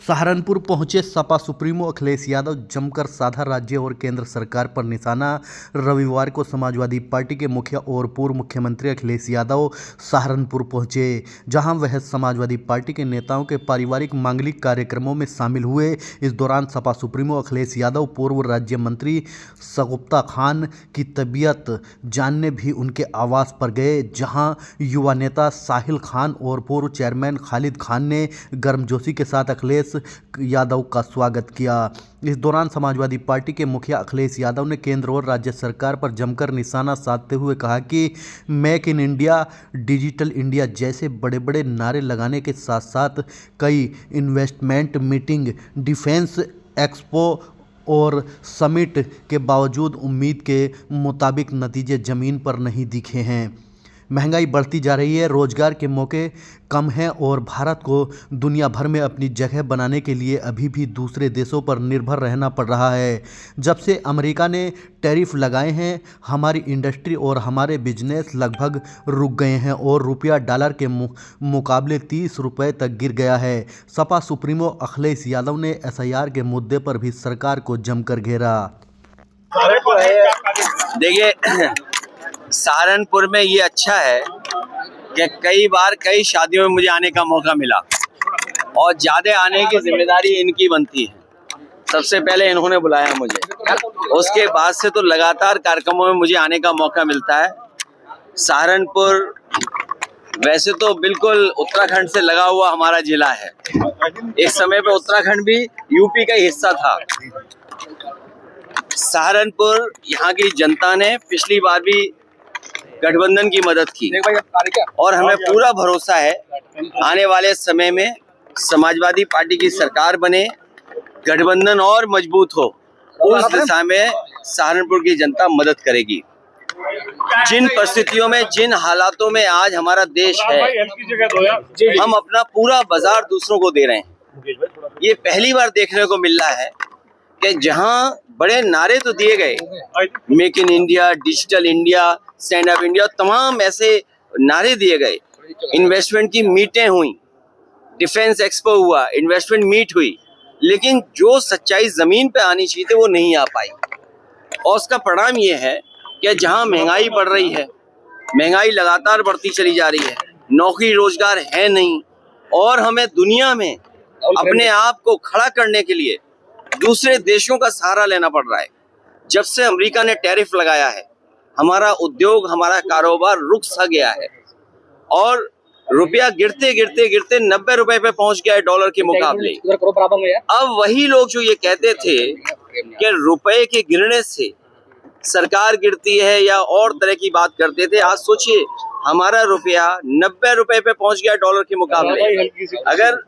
सहारनपुर पहुंचे सपा सुप्रीमो अखिलेश यादव, जमकर साधा राज्य और केंद्र सरकार पर निशाना। रविवार को समाजवादी पार्टी के मुखिया और पूर्व मुख्यमंत्री अखिलेश यादव सहारनपुर पहुंचे, जहां वह समाजवादी पार्टी के नेताओं के पारिवारिक मांगलिक कार्यक्रमों में शामिल हुए। इस दौरान सपा सुप्रीमो अखिलेश यादव पूर्व राज्य मंत्री शगुफ्ता खान की तबीयत जानने भी उनके आवास पर गए, जहां युवा नेता साहिल खान और पूर्व चेयरमैन खालिद खान ने गर्मजोशी के साथ अखिलेश यादव का स्वागत किया। इस दौरान समाजवादी पार्टी के मुखिया अखिलेश यादव ने केंद्र और राज्य सरकार पर जमकर निशाना साधते हुए कहा कि make in India, digital India जैसे बड़े बड़े नारे लगाने के साथ साथ कई इन्वेस्टमेंट मीटिंग, डिफेंस एक्सपो और समिट के बावजूद उम्मीद के मुताबिक नतीजे ज़मीन पर नहीं दिखे हैं। महंगाई बढ़ती जा रही है, रोजगार के मौके कम हैं और भारत को दुनिया भर में अपनी जगह बनाने के लिए अभी भी दूसरे देशों पर निर्भर रहना पड़ रहा है। जब से अमेरिका ने टैरिफ लगाए हैं, हमारी इंडस्ट्री और हमारे बिजनेस लगभग रुक गए हैं और रुपया डॉलर के मुकाबले 30 रुपये तक गिर गया है। सपा सुप्रीमो अखिलेश यादव ने SIR के मुद्दे पर भी सरकार को जमकर घेरा। देखिए, सहारनपुर में ये अच्छा है कि कई बार कई शादियों में मुझे आने का मौका मिला और ज़्यादा आने की जिम्मेदारी इनकी बनती है। सबसे पहले इन्होंने बुलाया मुझे, उसके बाद से तो लगातार कार्यक्रमों में मुझे आने का मौका मिलता है। सहारनपुर वैसे तो बिल्कुल उत्तराखंड से लगा हुआ हमारा जिला है। एक समय पे उत्तराखंड भी यूपी का ही हिस्सा था। सहारनपुर यहाँ की जनता ने पिछली बार भी गठबंधन की मदद की और हमें पूरा भरोसा है आने वाले समय में समाजवादी पार्टी की सरकार बने, गठबंधन और मजबूत हो, उस दिशा में सहारनपुर की जनता मदद करेगी। जिन परिस्थितियों में, जिन हालातों में आज हमारा देश है, हम अपना पूरा बाजार दूसरों को दे रहे हैं। ये पहली बार देखने को मिल रहा है कि जहां बड़े नारे तो दिए गए, make in India, digital India, stand up India, तमाम ऐसे नारे दिए गए, इन्वेस्टमेंट की मीटें हुई, डिफेंस एक्सपो हुआ, इन्वेस्टमेंट मीट हुई, लेकिन जो सच्चाई जमीन पे आनी चाहिए थी वो नहीं आ पाई। और उसका परिणाम ये है कि जहां महंगाई बढ़ रही है, महंगाई लगातार बढ़ती चली जा रही है, नौकरी रोजगार है नहीं और हमें दुनिया में अपने आप को खड़ा करने के लिए दूसरे देशों का सहारा लेना पड़ रहा है। जब से अमेरिका ने टैरिफ लगाया है, हमारा उद्योग, हमारा कारोबार रुक सा गया है और रुपया गिरते गिरते गिरते 90 रुपए पे पहुंच गया है डॉलर के मुकाबले। अब वही लोग जो ये कहते थे कि रुपए के गिरने से सरकार गिरती है या और तरह की बात करते थे, आज सोचिए हमारा रुपया 90 रुपए पे पहुंच गया डॉलर के मुकाबले। अगर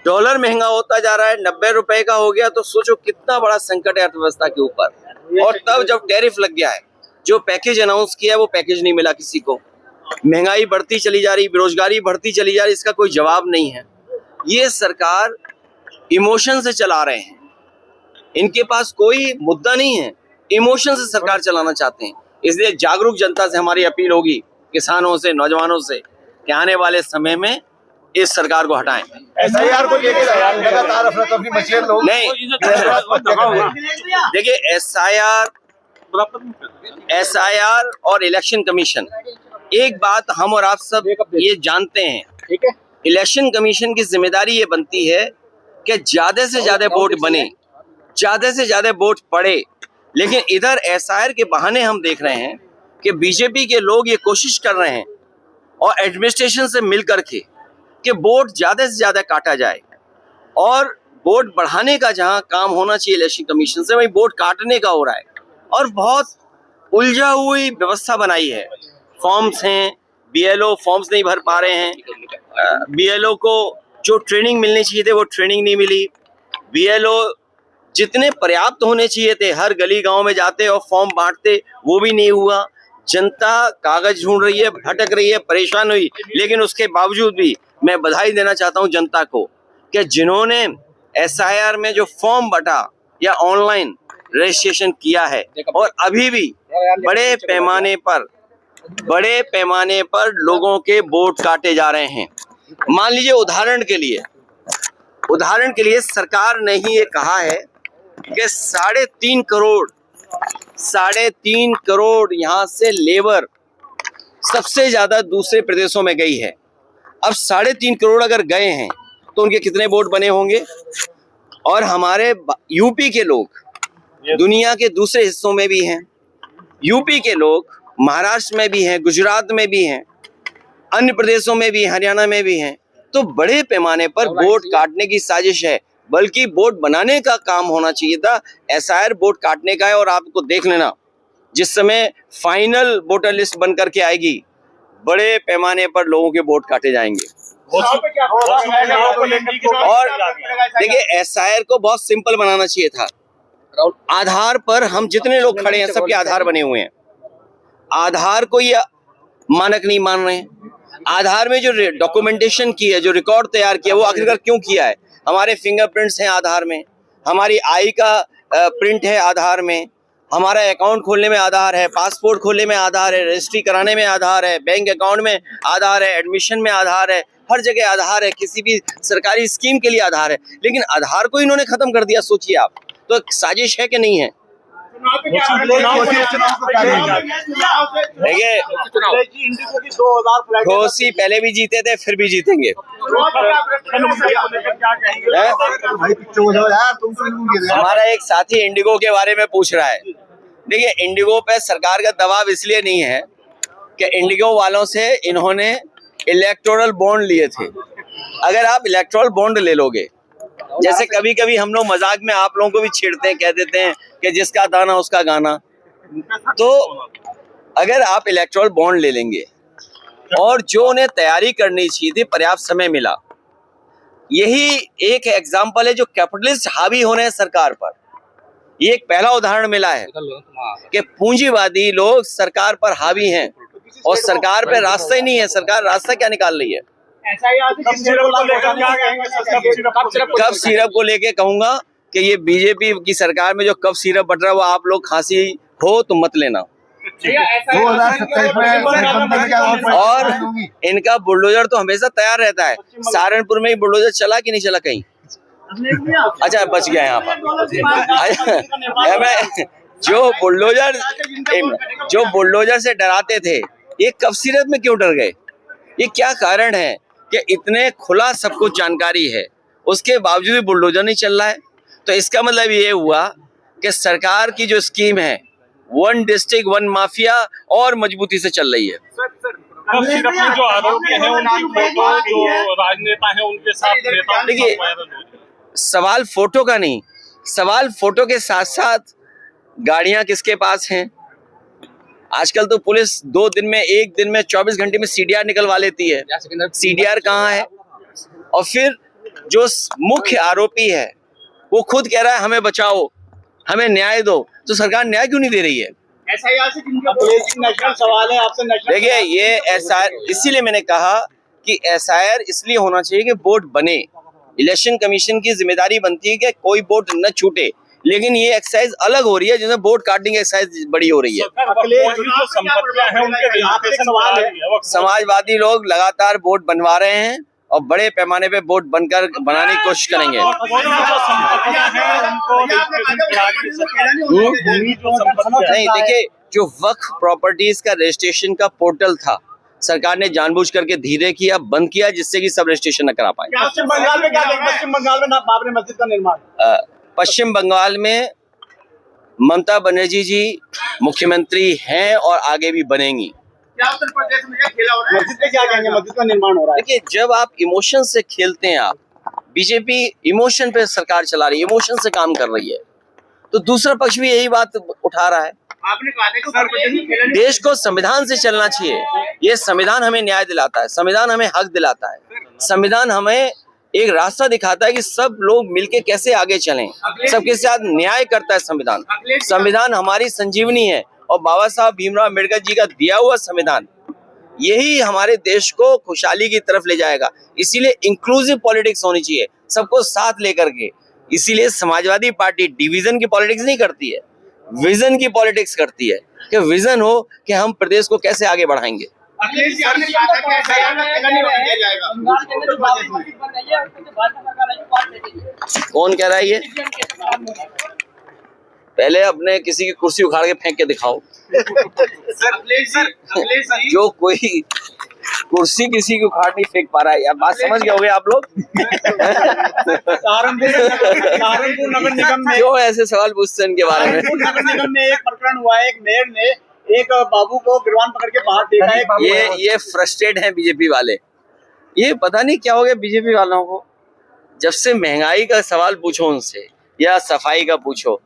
डॉलर महंगा होता जा रहा है, 90 रुपए का हो गया, तो सोचो कितना बड़ा संकट है अर्थव्यवस्था के ऊपर। और तब जब टैरिफ लग गया है, जो पैकेज अनाउंस किया है वो पैकेज नहीं मिला किसी को। महंगाई बढ़ती चली जा रही, बेरोजगारी बढ़ती चली जा रही, इसका कोई जवाब नहीं है। ये सरकार इमोशन से चला रहे हैं, इनके पास कोई मुद्दा नहीं है, इमोशन से सरकार चलाना चाहते हैं। इसलिए जागरूक जनता से हमारी अपील होगी, किसानों से, नौजवानों से, कि आने वाले समय में इस सरकार को हटाएं। SIR को लेकर लगातार अफरा-तफरी मची है लोग नहीं, देखिए SIR और इलेक्शन कमीशन, एक बात हम और आप सब ये जानते हैं, इलेक्शन कमीशन की जिम्मेदारी ये बनती है कि ज्यादा से ज्यादा वोट बने, ज्यादा से ज्यादा वोट पड़े। लेकिन इधर SIR के बहाने हम देख रहे हैं कि बीजेपी के लोग ये कोशिश कर रहे हैं और एडमिनिस्ट्रेशन से मिल करके कि वोट ज्यादा से ज्यादा काटा जाए और वोट बढ़ाने का जहां काम होना चाहिए इलेक्शन कमीशन से, वहीं वोट काटने का हो रहा है और बहुत उलझा हुई व्यवस्था बनाई है। फॉर्म्स हैं, BLO फॉर्म्स नहीं भर पा रहे हैं, BLO को जो ट्रेनिंग मिलनी चाहिए थे वो ट्रेनिंग नहीं मिली, BLO जितने पर्याप्त होने चाहिए थे हर गली गांव में जाते और फॉर्म बांटते, वो भी नहीं हुआ। जनता कागज ढूंढ रही है, भटक रही है, परेशान हुई। लेकिन उसके बावजूद भी मैं बधाई देना चाहता हूं जनता को कि जिन्होंने SIR में जो फॉर्म बटा या ऑनलाइन रजिस्ट्रेशन किया है और अभी भी बड़े पैमाने पर लोगों के वोट काटे जा रहे हैं। मान लीजिए उदाहरण के लिए उदाहरण के लिए सरकार ने ही ये कहा है कि 3.5 करोड़ यहाँ से लेबर सबसे ज्यादा दूसरे प्रदेशों में गई है। अब 3.5 करोड़ अगर गए हैं तो उनके कितने वोट बने होंगे? और हमारे यूपी के लोग दुनिया के दूसरे हिस्सों में भी हैं, यूपी के लोग महाराष्ट्र में भी हैं, गुजरात में भी हैं, अन्य प्रदेशों में भी, हरियाणा में भी हैं। तो बड़े पैमाने पर वोट काटने की साजिश है, बल्कि वोट बनाने का काम होना चाहिए था। एसआईआर वोट काटने का है। और आपको देख लेना, जिस समय फाइनल वोटर लिस्ट बन करके आएगी, बड़े पैमाने पर लोगों के वोट काटे जाएंगे। और देखिए, एसआईआर को बहुत सिंपल बनाना चाहिए था। आधार पर हम जितने लोग खड़े हैं सबके आधार बने हुए हैं। आधार को ये मानक नहीं मान रहे हैं। आधार में जो डॉक्यूमेंटेशन की है, जो रिकॉर्ड तैयार किया, वो आखिरकार क्यों किया है? हमारे फिंगरप्रिंट्स हैं आधार में, हमारी आई का प्रिंट है आधार में, हमारा अकाउंट खोलने में आधार है, पासपोर्ट खोलने में आधार है, रजिस्ट्री कराने में आधार है, बैंक अकाउंट में आधार है, एडमिशन में आधार है, हर जगह आधार है, किसी भी सरकारी स्कीम के लिए आधार है। लेकिन आधार को इन्होंने खत्म कर दिया। सोचिए आप, तो एक साजिश है कि नहीं है? देखिए, घोसी पहले भी जीते थे, फिर भी जीतेंगे। हमारा एक साथी इंडिगो के बारे में पूछ रहा है। देखिए, इंडिगो पे सरकार का दबाव इसलिए नहीं है कि इंडिगो वालों से इन्होंने इलेक्टोरल बॉन्ड लिए थे। अगर आप इलेक्टोरल बॉन्ड ले लोगे, जैसे कभी कभी हम लोग मजाक में आप लोगों को भी छेड़ते हैं, कह देते हैं कि जिसका दाना उसका गाना, तो अगर आप इलेक्टोरल बॉन्ड ले लेंगे और जो उन्हें तैयारी करनी चाहिए थी पर्याप्त समय मिला, यही एक एग्जाम्पल है जो कैपिटलिस्ट हावी होने हैं सरकार पर। ये एक पहला उदाहरण मिला है कि पूंजीवादी लोग सरकार पर हावी हैं और सरकार पे रास्ता ही नहीं है। सरकार रास्ता क्या निकाल रही है? कफ सिरप को लेके कहूंगा कि ये बीजेपी की सरकार में जो कफ सिरप बट रहा है वो आप लोग खांसी हो तो मत लेना। और इनका बुलडोजर तो हमेशा तैयार रहता है। सहारनपुर में ही बुलडोजर चला कि नहीं चला कहीं? अच्छा, बच गया यहाँ पर। जो बुलडोजर से डराते थे, ये कफ सिरप में क्यों डर गए? ये क्या कारण है कि इतने खुला सब कुछ जानकारी है, उसके बावजूद भी बुलडोजर नहीं चल रहा है? तो इसका मतलब ये हुआ कि सरकार की जो स्कीम है, वन डिस्ट्रिक्ट वन माफिया, और मजबूती से चल रही है। जो आरोपी हैं उनकी फोटो, जो राजनेता हैं उनके साथ, देखिए, सवाल फोटो का नहीं, सवाल फोटो के साथ साथ गाड़ियां किसके पास हैं। आजकल तो पुलिस एक दिन में 24 घंटे में सीडीआर निकलवा लेती है। सीडीआर कहाँ है? और फिर जो मुख्य आरोपी है वो खुद कह रहा है हमें बचाओ, हमें न्याय दो, तो सरकार न्याय क्यों नहीं दे रही है? नेशनल सवाल है आपसे। देखिए, ये एसआईआर, इसीलिए मैंने कहा कि एसआईआर इसलिए होना चाहिए कि वोट बने। इलेक्शन कमीशन की जिम्मेदारी बनती है कि कोई वोट न छूटे, लेकिन ये एक्सरसाइज अलग हो रही है जिसमें वोट काटने की एक्सरसाइज बड़ी हो रही है। समाजवादी लोग लगातार वोट बनवा रहे हैं और बड़े पैमाने पे वोट बनाने की कोशिश करेंगे। नहीं, देखिए, जो वक्फ प्रॉपर्टीज का रजिस्ट्रेशन का पोर्टल था, सरकार ने जानबूझ करके धीरे किया, बंद किया, जिससे कि सब रजिस्ट्रेशन न करा पाए। पश्चिम बंगाल में क्या देखें? पश्चिम बंगाल में बाबरी मस्जिद का निर्माण, पश्चिम बंगाल में ममता बनर्जी जी मुख्यमंत्री हैं और आगे भी बनेंगी। उत्तर प्रदेश में खेला हो रहा है, मस्जिद पे क्या कहेंगे? मस्जिद का निर्माण हो रहा है। देखिए, जब आप इमोशन से खेलते हैं, आप बीजेपी इमोशन पे सरकार चला रही है, इमोशन से काम कर रही है, तो दूसरा पक्ष भी यही बात उठा रहा है। आपने कहा था कि देश को संविधान से चलना चाहिए। ये संविधान हमें न्याय दिलाता है, संविधान हमें हक दिलाता है, संविधान हमें एक रास्ता दिखाता है कि सब लोग मिलके कैसे आगे चलें, सबके साथ न्याय करता है संविधान। संविधान हमारी संजीवनी है और बाबा साहब भीमराव अम्बेडकर जी का दिया हुआ संविधान यही हमारे देश को खुशहाली की तरफ ले जाएगा। इसीलिए इंक्लूसिव पॉलिटिक्स होनी चाहिए, सबको साथ लेकर के। इसीलिए समाजवादी पार्टी डिवीजन की पॉलिटिक्स नहीं करती है, विजन की पॉलिटिक्स करती है कि विजन हो कि हम प्रदेश को कैसे आगे बढ़ाएंगे। अखिलेश जी आपने कहा था कि SIR का ठेका नहीं होने दिया जाएगा। कौन कह रहा है ये? पहले अपने किसी की कुर्सी उखाड़ के फेंक के दिखाओ। अखिलेश जी जो कोई कुर्सी किसी की उखाड़ नहीं फेंक पा रहा है, यार बात समझ गए होगे आप लोग। सहारनपुर नगर निगम में क्यों ऐसे सवाल पूछते हैं इनके बारे में? नगर निगम में एक प्रकरण हुआ है, एक मेयर ने एक बाबू को गिरवान पकड़ के बाहर फेंका है। ये फ्रस्ट्रेट हैं बीजेपी वाले। ये पता नहीं क्या हो गया बीजेपी वालों को। जब से महंगाई का सवाल पूछो उनसे या सफाई का पूछो,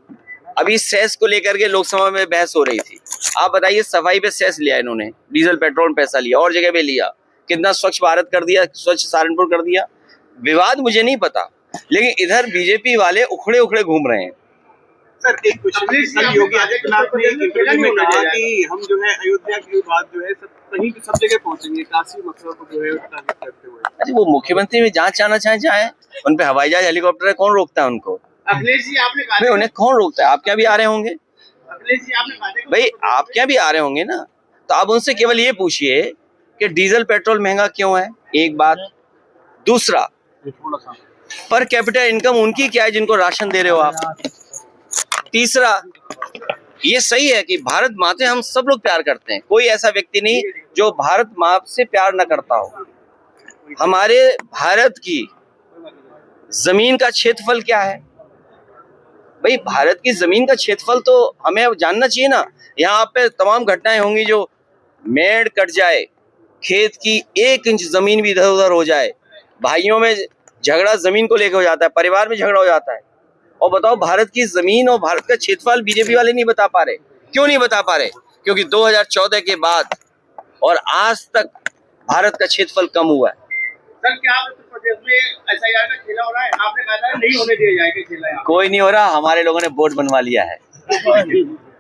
अभी सेस को लेकर के लोकसभा में बहस हो रही थी। आप बताइए, सफाई पे सेस लिया इन्होंने, डीजल पेट्रोल में पैसा लिया, और जगह पे लिया, कितना स्वच्छ भारत कर दिया, स्वच्छ सहारनपुर कर दिया। विवाद मुझे नहीं पता, लेकिन इधर बीजेपी वाले उखड़े उखड़े घूम रहे हैं। सर एक क्वेश्चन, योगी आदित्यनाथ ने एक इंटरव्यू में कहा कि हम जो है अयोध्या की बात जो है सब जगह पहुंचेंगे, काशी मसला को जो है टारगेट करते हुए। अरे वो मुख्यमंत्री में जहाँ जाना चाहे जाए, उन पे हवाई जहाज हेलीकॉप्टर है, कौन रोकता है उनको? अखिलेश जी आपने कहा भाई उन्हें कौन रोकता है? आप क्या भी आ रहे होंगे अखिलेश जी आपने कहा भाई, आप क्या भी आ रहे होंगे ना, तो आप उनसे केवल ये पूछिए कि डीजल पेट्रोल महंगा क्यों है, एक बात। दूसरा, पर कैपिटल इनकम उनकी क्या है जिनको राशन दे रहे हो आप? तीसरा, ये सही है कि भारत माँ से हम सब लोग प्यार करते हैं, कोई ऐसा व्यक्ति नहीं जो भारत माँ से प्यार न करता हो। हमारे भारत की जमीन का क्षेत्रफल क्या है भाई? भारत की जमीन का क्षेत्रफल तो हमें जानना चाहिए ना। यहाँ पे तमाम घटनाएं होंगी, जो मेड़ कट जाए, खेत की 1 इंच जमीन भी इधर उधर हो जाए, भाइयों में झगड़ा जमीन को लेकर हो जाता है, परिवार में झगड़ा हो जाता है। और बताओ, भारत की जमीन और भारत का क्षेत्रफल बीजेपी वाले नहीं बता पा रहे। क्यों नहीं बता पा रहे? क्योंकि 2014 के बाद और आज तक भारत का क्षेत्रफल कम हुआ है। सर क्या उत्तर प्रदेश में SIR का खेला हो रहा है? आपने कहा था नहीं होने दिया जाएगा खेला यहाँ। कोई नहीं हो रहा, हमारे लोगों ने बोर्ड बनवा लिया है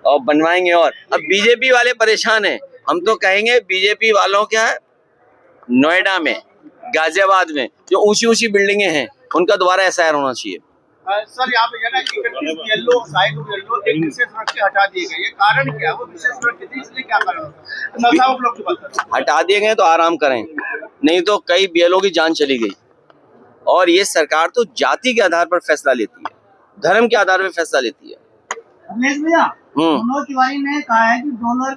और बनवाएंगे। और अब बीजेपी वाले परेशान हैं। हम तो कहेंगे बीजेपी वालों क्या है, नोएडा में, गाजियाबाद में जो ऊंची ऊंची बिल्डिंगें हैं, उनका दोबारा SIR होना चाहिए। सर यहाँ पे ना 31 येलो साइड येलो एक विशेष सड़क से हटा दिए गए, ये कारण क्या है? वो विशेष सड़क कितनी, इसलिए क्या कारण होता है? नशा उपलब्ध होता है। हटा दिए गए तो आराम करें, नहीं तो कई BLO की जान चली गई। और ये सरकार तो जाति के आधार पर फैसला लेती है, धर्म के आधार पर फैसला लेती है। अखिलेश भैया, मनोज तिवारी ने कहा है कि डॉलर